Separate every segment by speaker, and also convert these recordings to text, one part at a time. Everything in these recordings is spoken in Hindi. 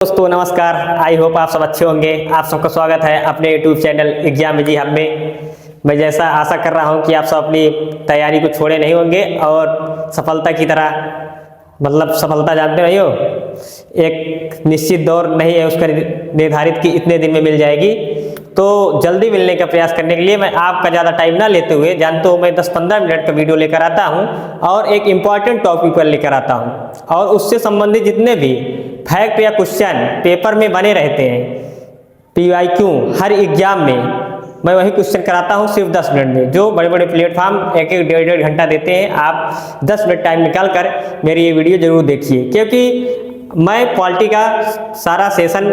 Speaker 1: दोस्तों नमस्कार। आई होप आप सब अच्छे होंगे। आप सबका स्वागत है अपने यूट्यूब चैनल एग्जाम विजी हब में। मैं जैसा आशा कर रहा हूं कि आप सब अपनी तैयारी को छोड़े नहीं होंगे और सफलता की तरह सफलता जानते नहीं हो, एक निश्चित दौर नहीं है उसका निर्धारित कि इतने दिन में मिल जाएगी। तो जल्दी मिलने का प्रयास करने के लिए मैं आपका ज़्यादा टाइम ना लेते हुए, जानते हो मैं 10-15 मिनट का वीडियो लेकर आता हूं और एक इम्पॉर्टेंट टॉपिक पर लेकर आता हूं और उससे संबंधित जितने भी फैक्ट या क्वेश्चन पेपर में बने रहते हैं, PYQ हर एग्जाम में मैं वही क्वेश्चन कराता हूं सिर्फ 10 मिनट में। जो बड़े बड़े प्लेटफॉर्म एक डेढ़ घंटा देते हैं, आप 10 मिनट टाइम निकाल कर मेरी ये वीडियो जरूर देखिए, क्योंकि मैं पॉलिटी का सारा सेशन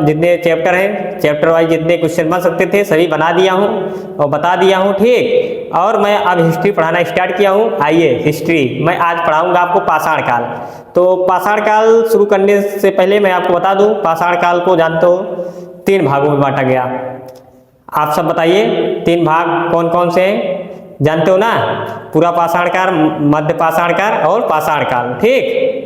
Speaker 1: जितने चैप्टर हैं, चैप्टर वाइज जितने क्वेश्चन बन सकते थे सभी बना दिया हूं और बता दिया हूं, ठीक। और मैं अब हिस्ट्री पढ़ाना स्टार्ट किया हूं। आइए हिस्ट्री मैं आज पढ़ाऊंगा आपको पाषाण काल। तो पाषाण काल शुरू करने से पहले मैं आपको बता दूं, पाषाण काल को जानते हो 3 भागों में बांटा गया। आप सब बताइए 3 भाग कौन कौन से हैं, जानते हो ना? पूरा पाषाण काल, मध्य पाषाण काल और पाषाण काल, ठीक।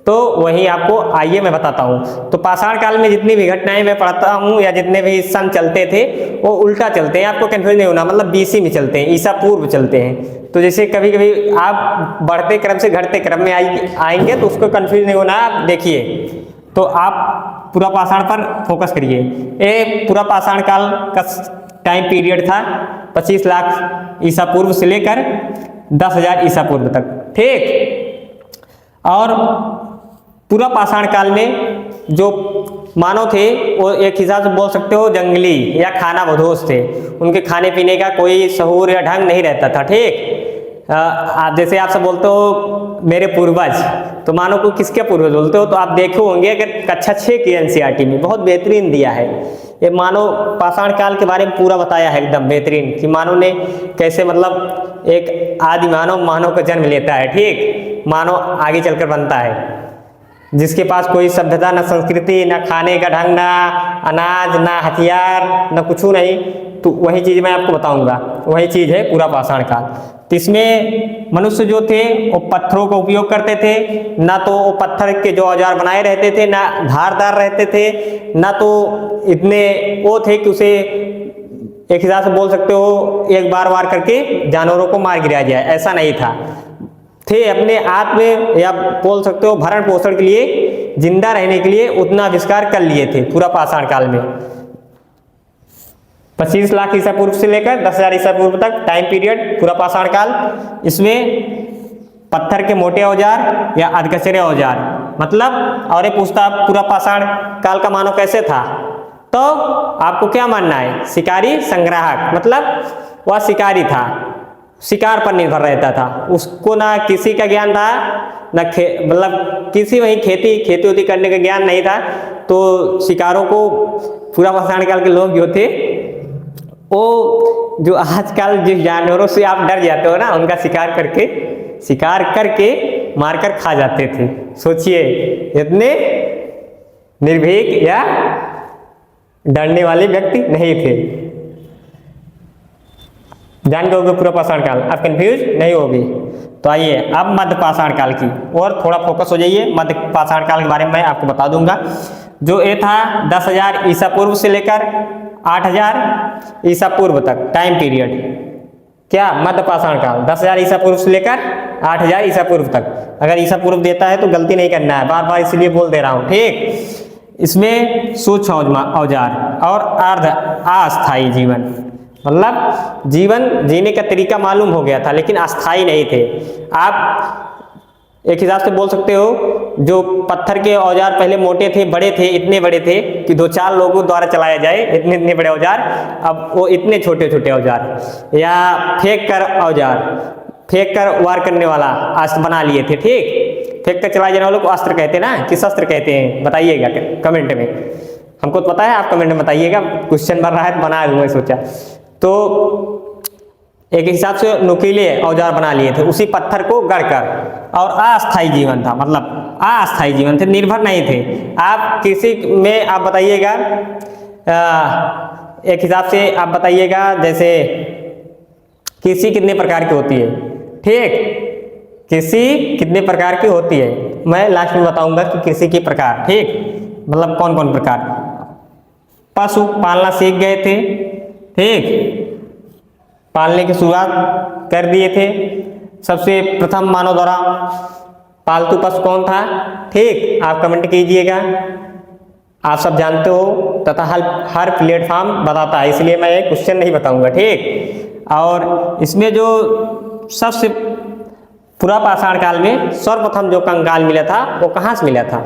Speaker 1: तो वही आपको आइए मैं बताता हूँ। तो पाषाण काल में जितनी भी घटनाएं मैं पढ़ता हूँ या जितने भी सन चलते थे वो उल्टा चलते हैं, आपको कंफ्यूज नहीं होना, BC में चलते हैं, ईसा पूर्व चलते हैं। तो जैसे कभी कभी आप बढ़ते क्रम से घटते क्रम में आएंगे तो उसको कंफ्यूज नहीं होना। आप देखिए, तो आप पूरा पाषाण पर फोकस करिए। ये पूरा पाषाण काल का टाइम पीरियड था 25 लाख ईसा पूर्व से लेकर 10,000 ईसा पूर्व तक, ठीक। और पूरा पाषाण काल में जो मानव थे वो एक हिसाब से बोल सकते हो जंगली या खाना बदोश थे। उनके खाने पीने का कोई सहूर या ढंग नहीं रहता था, ठीक। जैसे आप सब बोलते हो मेरे पूर्वज, तो मानव को किसके पूर्वज बोलते हो? तो आप देखे होंगे अगर कक्षा 6 की NCERT में बहुत बेहतरीन दिया है ये मानव पाषाण काल के बारे में पूरा बताया है, एकदम बेहतरीन कि मानव ने कैसे एक आदि मानव का जन्म लेता है, ठीक। मानव आगे चलकर बनता है जिसके पास कोई सभ्यता, ना संस्कृति, ना खाने का ढंग, ना अनाज, ना हथियार, ना कुछ नहीं। तो वही चीज मैं आपको बताऊंगा, वही चीज है पूरा पाषाण काल। तो इसमें मनुष्य जो थे वो पत्थरों का उपयोग करते थे, ना तो वो पत्थर के जो औजार बनाए रहते थे, ना धारदार रहते थे, ना तो इतने वो थे कि उसे एक हिसाब से बोल सकते हो एक बार करके जानवरों को मार गिराया जाए, ऐसा नहीं था। थे अपने आप में या बोल सकते हो भरण पोषण के लिए, जिंदा रहने के लिए उतना आविष्कार कर लिए थे पूरा पाषाण काल में। 25 लाख ईसा पूर्व से लेकर 10,000 ईसा पूर्व तक टाइम पीरियड पूरा पाषाण काल। इसमें पत्थर के मोटे औजार या अधकचरे औजार और ये पूछता पूरा पाषाण काल का मानव कैसे था, तो आपको क्या मानना है? शिकारी संग्राहक, वह शिकारी था, शिकार पर निर्भर रहता था। उसको ना किसी का ज्ञान था, ना किसी वही खेती होती करने का ज्ञान नहीं था। तो शिकारों को पूरा पाषाण काल के लोग जो थे वो जो आजकल जिस जानवरों से आप डर जाते हो ना, उनका शिकार करके मारकर खा जाते थे। सोचिए इतने निर्भीक या डरने वाले व्यक्ति नहीं थे। जान गए पूरा पाषाण काल, आप कंफ्यूज नहीं होगी। तो आइए अब मध्य पाषाण काल की और थोड़ा फोकस हो जाइए। मध्य पाषाण काल के बारे में मैं आपको बता दूंगा। जो ये था 10,000 ईसा पूर्व से लेकर 8,000 ईसा पूर्व तक टाइम पीरियड, क्या मध्य पाषाण काल 10,000 ईसा पूर्व से लेकर 8,000 ईसा पूर्व तक। अगर ईसा पूर्व देता है तो गलती नहीं करना है, बार बार इसलिए बोल दे रहा हूँ, ठीक। इसमें सूक्ष्म औजार और अर्ध अस्थायी जीवन, जीवन जीने का तरीका मालूम हो गया था लेकिन अस्थाई नहीं थे। आप एक हिसाब से बोल सकते हो जो पत्थर के औजार पहले मोटे थे, बड़े थे, इतने बड़े थे कि 2-4 लोगों द्वारा चलाया जाए, इतने बड़े औजार। अब वो इतने छोटे छोटे औजार या फेंक कर वार करने वाला अस्त्र बना लिए थे, ठीक। फेंक कर चलाए जाने वालों को अस्त्र कहते हैं ना, किस अस्त्र कहते हैं बताइएगा कमेंट में। हमको तो पता है, आप कमेंट में बताइएगा, क्वेश्चन बन रहा है तो बना दूं, मैं सोचा। तो एक हिसाब से नुकीले औजार बना लिए थे उसी पत्थर को गढ़कर। और अस्थाई जीवन था, अस्थाई जीवन थे, निर्भर नहीं थे। आप कृषि में आप बताइएगा, एक हिसाब से आप बताइएगा जैसे कृषि कितने प्रकार की होती है, ठीक। कृषि कितने प्रकार की होती है मैं लास्ट में बताऊंगा कि कृषि के प्रकार, ठीक। मतलब कौन कौन प्रकार, पशु पालना सीख गए थे, ठीक, पालने की शुरुआत कर दिए थे। सबसे प्रथम मानव द्वारा पालतू पशु कौन था, ठीक, आप कमेंट कीजिएगा। आप सब जानते हो तथा हर प्लेटफॉर्म बताता है, इसलिए मैं एक क्वेश्चन नहीं बताऊंगा, ठीक। और इसमें जो सबसे पूरा पाषाण काल में सर्वप्रथम जो कंकाल मिला था वो कहाँ से मिला था,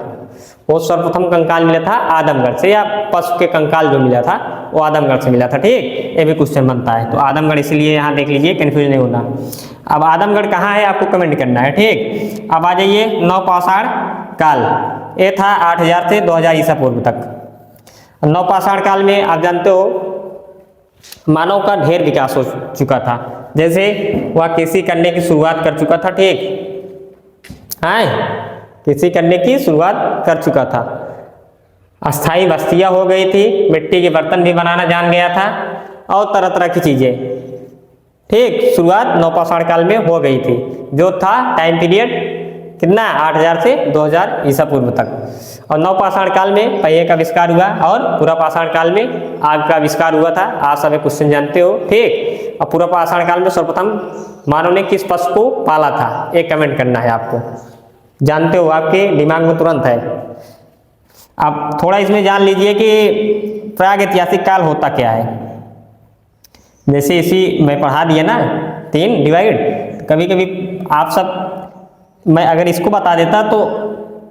Speaker 1: वो सर्वप्रथम कंकाल मिला था आदमगढ़ से, या पशु के कंकाल जो मिला था वो आदमगढ़ से मिला था, ठीक। ये भी क्वेश्चन बनता है, तो आदमगढ़ इसलिए यहाँ देख लीजिए, कंफ्यूज नहीं होना। अब आदमगढ़ कहाँ है आपको कमेंट करना है, ठीक। अब आ जाइए नवपाषाण काल, ये था 8000 से 2000 ईसा पूर्व तक। नवपाषाण काल में आप जानते हो मानव का ढेर विकास हो चुका था, जैसे वह कृषि करने की शुरुआत कर चुका था, ठीक है, कृषि करने की शुरुआत कर चुका था। अस्थाई बस्तियां हो गई थी, मिट्टी के बर्तन भी बनाना जान गया था, और तरह तरह की चीजें, ठीक, शुरुआत नवपाषाण काल में हो गई थी, जो था टाइम पीरियड कितना 8000 से 2000 ईसा पूर्व तक। और नवपाषाण काल में पहिए का आविष्कार हुआ, और पूरा पाषाण काल में आग का आविष्कार हुआ था। आप सब क्वेश्चन जानते हो, ठीक। और पूरा पाषाण काल में सर्वप्रथम मानव ने किस पशु को पाला था, एक कमेंट करना है आपको, जानते हो, आपके दिमाग में तुरंत है। आप थोड़ा इसमें जान लीजिए कि प्राग ऐतिहासिक काल होता क्या है। जैसे इसी मैं पढ़ा दिया ना 3 डिवाइड, कभी कभी आप सब, मैं अगर इसको बता देता तो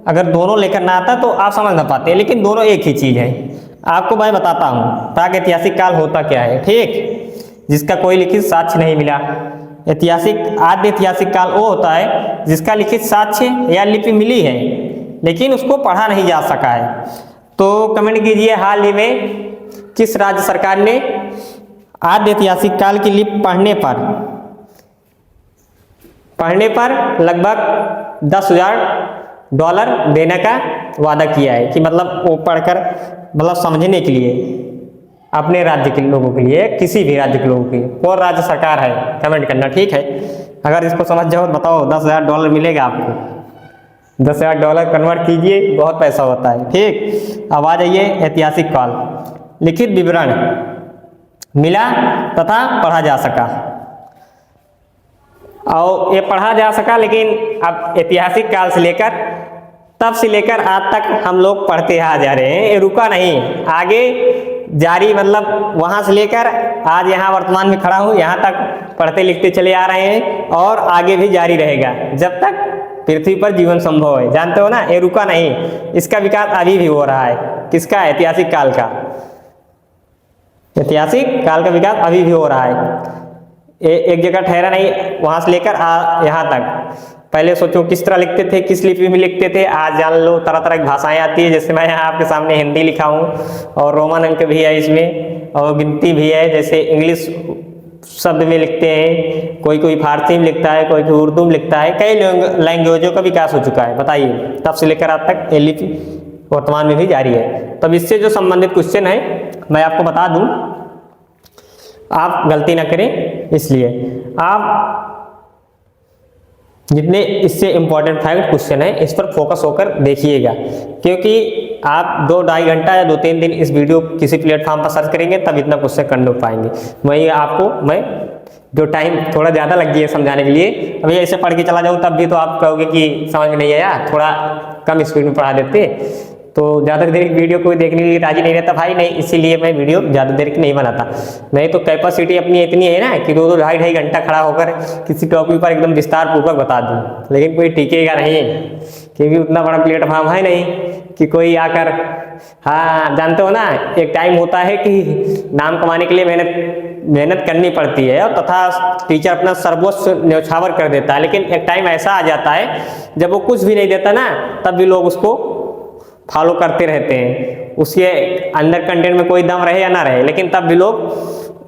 Speaker 1: अगर दोनों लेकर ना आता तो आप समझ ना पाते, लेकिन दोनों एक ही चीज है। आपको मैं बताता हूँ प्राग ऐतिहासिक काल होता क्या है, ठीक, जिसका कोई लिखित साक्ष्य नहीं मिला। आद्य ऐतिहासिक काल वो होता है जिसका लिखित साक्ष्य या लिपि मिली है, लेकिन उसको पढ़ा नहीं जा सका है। तो कमेंट कीजिए, हाल ही में किस राज्य सरकार ने आद्य ऐतिहासिक काल की लिपि पढ़ने पर लगभग $10,000 देने का वादा किया है, कि मतलब वो पढ़कर मतलब समझने के लिए, अपने राज्य के लोगों के लिए, किसी भी राज्य के लोगों के लिए, कौन राज्य सरकार है कमेंट करना, ठीक है। अगर इसको समझ जाओ तो बताओ, $10,000 मिलेगा आपको। $10,000 कन्वर्ट कीजिए, बहुत पैसा होता है, ठीक। अब आ जाइए ऐतिहासिक काल, लिखित विवरण मिला तथा पढ़ा जा सका, और ये पढ़ा जा सका, लेकिन अब ऐतिहासिक काल से लेकर तब से लेकर आज तक हम लोग पढ़ते आ जा रहे हैं, ये रुका नहीं, आगे जारी, मतलब वहां से लेकर आज यहाँ वर्तमान में खड़ा हूँ, यहाँ तक पढ़ते लिखते चले आ रहे हैं, और आगे भी जारी रहेगा जब तक पृथ्वी पर जीवन संभव है। जानते हो ना, ये रुका नहीं, इसका विकास अभी भी हो रहा है। किसका? ऐतिहासिक काल का। ऐतिहासिक काल का विकास अभी भी हो रहा है, एक जगह ठहरा नहीं, वहां से लेकर यहाँ तक। पहले सोचो किस तरह लिखते थे, किस लिपि में लिखते थे, आज जान लो तरह तरह की भाषाएं आती है। जैसे मैं यहाँ आपके सामने हिंदी लिखा हूँ, और रोमन अंक भी है इसमें, और गिनती भी है। जैसे इंग्लिश शब्द में लिखते हैं, कोई कोई फारसी में लिखता है, कोई कोई उर्दू में लिखता है। कई लैंग्वेजों का विकास हो चुका है, बताइए, तब से लेकर आज तक ये लिपि वर्तमान में भी जारी है। तब इससे जो संबंधित क्वेश्चन है मैं आपको बता दूं, आप गलती ना करें, इसलिए आप जितने इससे इम्पोर्टेंट 5 क्वेश्चन है इस पर फोकस होकर देखिएगा, क्योंकि आप 2-2.5 घंटा या 2-3 दिन इस वीडियो किसी प्लेटफॉर्म पर सर्च करेंगे तब इतना क्वेश्चन कर लो पाएंगे। वही आपको मैं जो टाइम थोड़ा ज़्यादा लग गया समझाने के लिए, अभी ऐसे पढ़ के चला जाऊँ तब भी तो आप कहोगे कि समझ में नहीं आया, थोड़ा कम स्पीड में पढ़ा देते, तो ज़्यादा देर की वीडियो कोई देखने के लिए राजी नहीं रहता भाई, नहीं, इसीलिए मैं वीडियो ज़्यादा देर की नहीं बनाता। नहीं तो कैपेसिटी अपनी इतनी है ना कि 2-2, 2.5 घंटा खड़ा होकर किसी टॉपिक पर एकदम विस्तार पूर्वक बता दूँ, लेकिन कोई टिकेगा नहीं, क्योंकि उतना बड़ा प्लेटफॉर्म है नहीं कि कोई आकर, हाँ जानते हो ना, एक टाइम होता है कि नाम कमाने के लिए मेहनत करनी पड़ती है, और तथा टीचर अपना सर्वोच्च न्यौछावर कर देता है। लेकिन एक टाइम ऐसा आ जाता है जब वो कुछ भी नहीं देता ना, तब भी लोग उसको फॉलो करते रहते हैं, उसके अंदर कंटेंट में कोई दम रहे या ना रहे, लेकिन तब भी लोग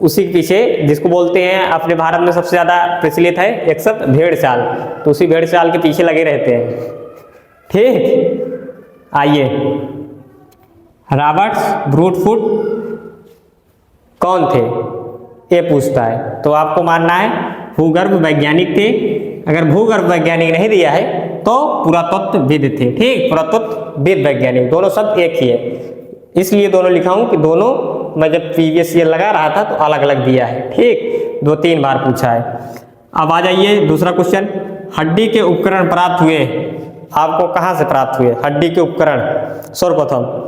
Speaker 1: उसी के पीछे, जिसको बोलते हैं अपने भारत में सबसे ज़्यादा प्रचलित है एक शब्द भेड़ चाल, तो उसी भेड़ चाल के पीछे लगे रहते हैं। ठीक, आइए, रॉबर्ट्स ब्रूटफुट कौन थे ये पूछता है, तो आपको मानना है भूगर्भ वैज्ञानिक थे। अगर भूगर्भ वैज्ञानिक नहीं दिया है तो पुरातत्वविद थे। ठीक, पुरातत्व वेद वैज्ञानिक, दोनों शब्द एक ही है, इसलिए दोनों लिखा हूं कि दोनों मैं जब प्रीवियस ईयर लगा रहा था तो अलग अलग दिया है। ठीक, 2-3 बार पूछा है। अब आ जाइए दूसरा क्वेश्चन, हड्डी के उपकरण प्राप्त हुए आपको कहां से प्राप्त हुए? हड्डी के उपकरण सर्वप्रथम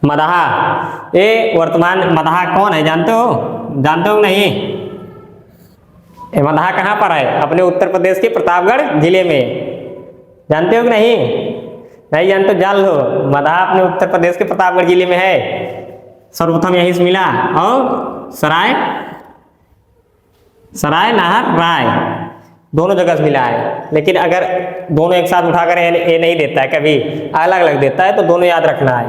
Speaker 1: मदाहा। ये वर्तमान मदाहा कौन है जानते हो? जानते हो नहीं? ये मदाहा कहाँ पर है? अपने उत्तर प्रदेश के प्रतापगढ़ जिले में। जानते हो कि नहीं? नहीं जानते जान लो, मदाहा अपने उत्तर प्रदेश के प्रतापगढ़ जिले में है। सर्वप्रथम यहीं से मिला। और सराय नाहर राय दोनों जगह से मिला है, लेकिन अगर दोनों एक साथ उठाकर ये नहीं देता है, कभी अलग अलग देता है, तो दोनों याद रखना है।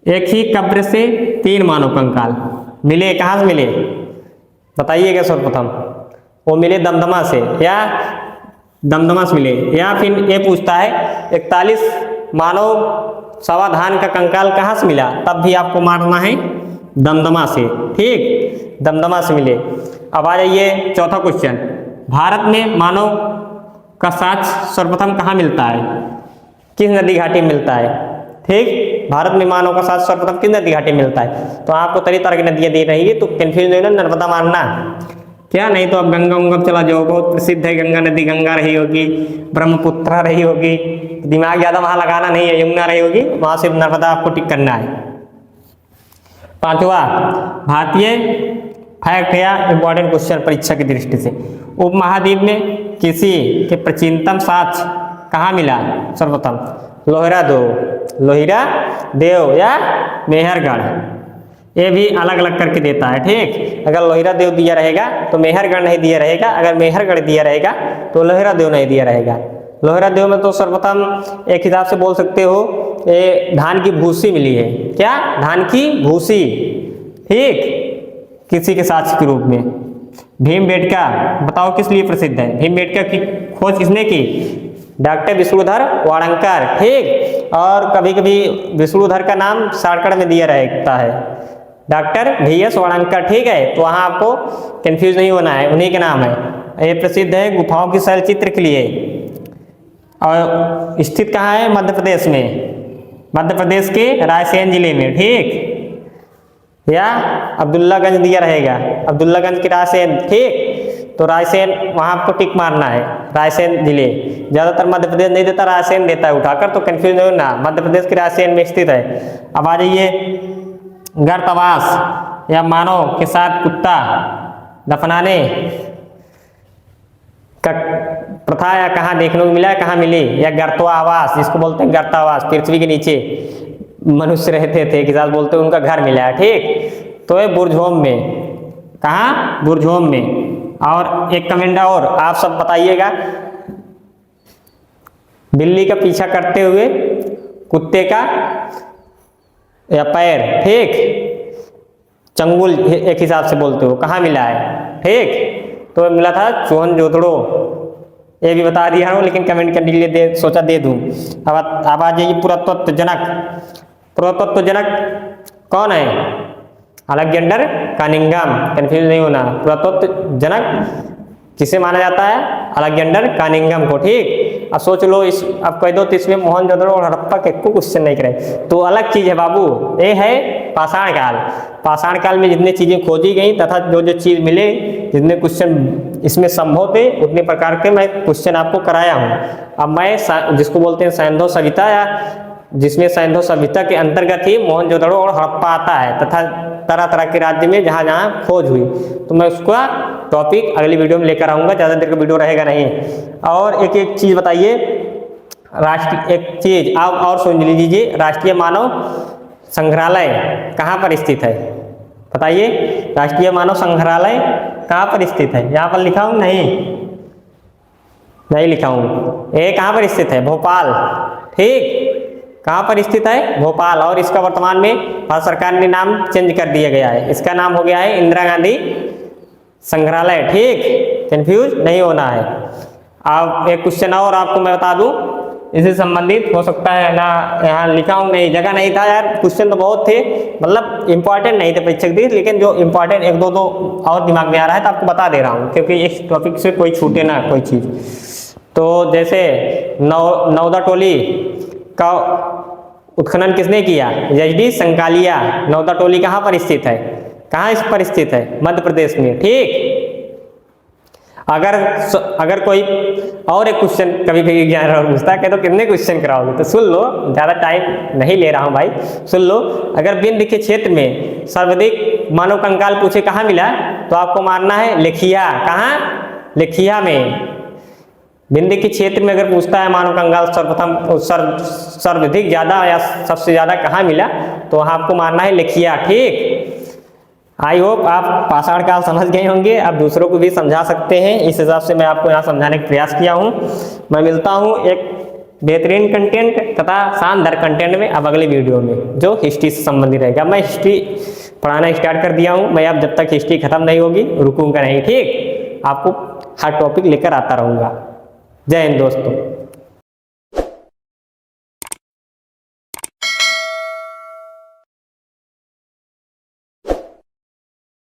Speaker 1: एक ही कब्र से 3 मानव कंकाल मिले, कहाँ से मिले बताइएगा? सर्वप्रथम वो मिले दमदमा से, या दमदमा से मिले, या फिर ये पूछता है 41 मानव सवाधान का कंकाल कहाँ से मिला, तब भी आपको मारना है दमदमा से। ठीक, दमदमा से मिले। अब आ जाइए चौथा क्वेश्चन, भारत में मानव का साक्ष्य सर्वप्रथम कहाँ मिलता है? किस नदी घाटी में मिलता है? ठीक, भारत में मानव का साक्ष्य सर्वप्रथम किस नदी घाटी में मिलता है? तो आपको तरह तरह की नदियाँ दी रहेंगी, तो कंफ्यूज नहीं होना, नर्मदा मानना क्या, नहीं तो अब गंगा उंगा चला जाओ, बहुत प्रसिद्ध है गंगा नदी, गंगा रही होगी, ब्रह्मपुत्रा रही होगी, दिमाग ज़्यादा वहाँ लगाना नहीं है, यमुना रही होगी, वहाँ से नर्मदा आपको टिक करना है। पांचवा, भारतीय फैक्ट या इंपॉर्टेंट क्वेश्चन परीक्षा की दृष्टि से, उपमहाद्वीप में किसी के प्राचीनतम साक्ष्य कहाँ मिला? सर्वप्रथम लोहिरा देव या मेहरगढ़, ये भी अलग अलग करके देता है। ठीक, अगर लोहिरा देव दिया रहेगा तो मेहरगढ़ नहीं दिया रहेगा, अगर मेहरगढ़ दिया रहेगा तो लोहिरा देव नहीं दिया रहेगा। लोहिरा देव में तो सर्वप्रथम एक हिसाब से बोल सकते हो ये धान की भूसी मिली है। क्या? धान की भूसी। ठीक, किसी के साक्ष्य के रूप में। भीमबेटका बताओ किस लिए प्रसिद्ध है? भीमबेटका की खोज किसने की? डॉक्टर विष्णुधर वाड़ंकर। ठीक, और कभी कभी विष्णुधर का नाम शॉर्टकट में दिया रहता है, डॉक्टर VS वाड़ंकर। ठीक है, तो वहाँ आपको कंफ्यूज नहीं होना है, उन्हीं के नाम है। ये प्रसिद्ध है गुफाओं की शैल चित्र के लिए, और स्थित कहाँ है? मध्य प्रदेश में, मध्य प्रदेश के रायसेन जिले में। ठीक, या अब्दुल्लागंज दिया रहेगा, अब्दुल्लागंज के रायसेन। ठीक, तो रायसेन वहाँ आपको टिक मारना है, रायसेन जिले। ज़्यादातर मध्य प्रदेश नहीं देता, रायसेन देता है उठाकर, तो कंफ्यूज नहीं होना, मध्य प्रदेश के रायसेन में स्थित है। अब आ जाइए गर्तवास या मानव के साथ कुत्ता दफनाने का प्रथा या कहाँ देखने को मिला है, कहाँ मिली? या गर्तवास जिसको बोलते हैं, गर्तावास, पृथ्वी के नीचे मनुष्य रहते थे, किसान बोलते हैं, उनका घर मिला है। ठीक, तो ये बुर्जहोम में। कहाँ? बुर्जहोम में। और एक कमेंट और आप सब बताइएगा, बिल्ली का पीछा करते हुए कुत्ते का या पैर, ठीक, चंगुल एक हिसाब से बोलते हो, कहाँ मिला है? ठीक, तो मिला था मोहनजोदड़ो। ये भी बता दिया हूँ, लेकिन कमेंट करने के लिए सोचा दे दूँ। अब आ जाइए पुरातत्व जनक। पुरातत्व जनक कौन है? अलेक्जेंडर कनिंघम, कंफ्यूज नहीं होना। पुरातत्व जनक किसे माना जाता है? अलेक्जेंडर कनिंघम को। ठीक, अब सोच लो, इस अब कह दो तो इसमें मोहनजोदड़ो और हड़प्पा के को क्वेश्चन नहीं करे, तो अलग चीज है बाबू। ये है पाषाण काल। पाषाण काल में जितनी चीजें खोजी गई तथा जो जो चीज मिले, जितने क्वेश्चन इसमें संभव थे, उतने प्रकार के मैं क्वेश्चन आपको कराया हूँ। अब मैं जिसको बोलते हैं सैंधव सभ्यता, या जिसमें सैंधव सभ्यता के अंतर्गत ही मोहनजोदड़ो और हड़प्पा आता है, तथा तरह तरह के राज्य में जहाँ जहाँ खोज हुई, तो मैं उसका टॉपिक अगली वीडियो में लेकर आऊँगा। ज़्यादा देर का वीडियो रहेगा नहीं। और एक एक चीज़ बताइए, राष्ट्रीय एक चीज़ आप और सुन लीजिए, राष्ट्रीय मानव संग्रहालय कहाँ पर स्थित है? बताइए, राष्ट्रीय मानव संग्रहालय कहाँ पर स्थित है? यहाँ पर लिखा हूँ? नहीं लिखा हूँ। ये कहाँ पर स्थित है? भोपाल। ठीक, कहाँ पर स्थित है? भोपाल। और इसका वर्तमान में भारत सरकार ने नाम चेंज कर दिया गया है, इसका नाम हो गया है इंदिरा गांधी संग्रहालय। ठीक, कंफ्यूज नहीं होना है। अब एक क्वेश्चन और आपको मैं बता दूं, इससे संबंधित हो सकता है ना, यहाँ लिखा हूँ, नहीं जगह नहीं था यार, क्वेश्चन तो बहुत थे, मतलब इंपॉर्टेंट नहीं थे परीक्षक दी, लेकिन जो इंपॉर्टेंट एक दो और दिमाग में आ रहा है तो आपको बता दे रहा हूँ, क्योंकि इस टॉपिक से कोई छूटे ना कोई चीज़। तो जैसे नौदा टोली का उत्खनन किसने किया? एच.डी. संकालिया। नौदा टोली कहाँ पर स्थित है? कहाँ इस पर स्थित है? मध्य प्रदेश में। ठीक। अगर कोई और एक क्वेश्चन कभी भी एग्जाम में पूछता है तो कितने क्वेश्चन कराओगे, तो सुन लो, ज़्यादा टाइम नहीं ले रहा हूँ भाई, सुन लो। अगर बिंद के क्षेत्र में सर्वाधिक मानव कंकाल पूछे कहाँ मिला, तो आपको मानना है लेखिया। कहाँ? लेखिया में। बिंद के क्षेत्र में अगर पूछता है मानव कंकाल सर्वाधिक ज़्यादा या सबसे ज़्यादा कहाँ मिला, तो वहाँ आपको मानना है लेखिया। ठीक। आई होप आप पाषाण काल समझ गए होंगे, आप दूसरों को भी समझा सकते हैं। इस हिसाब से मैं आपको यहाँ समझाने का प्रयास किया हूँ। मैं मिलता हूँ एक बेहतरीन कंटेंट तथा शानदार कंटेंट में अब अगले वीडियो में, जो हिस्ट्री से संबंधित रहेगा। मैं हिस्ट्री पढ़ाना स्टार्ट कर दिया हूँ, मैं अब जब तक हिस्ट्री खत्म नहीं होगी रुकूंगा नहीं। ठीक। आपको हर टॉपिक लेकर आता रहूँगा। जय हिंद दोस्तों।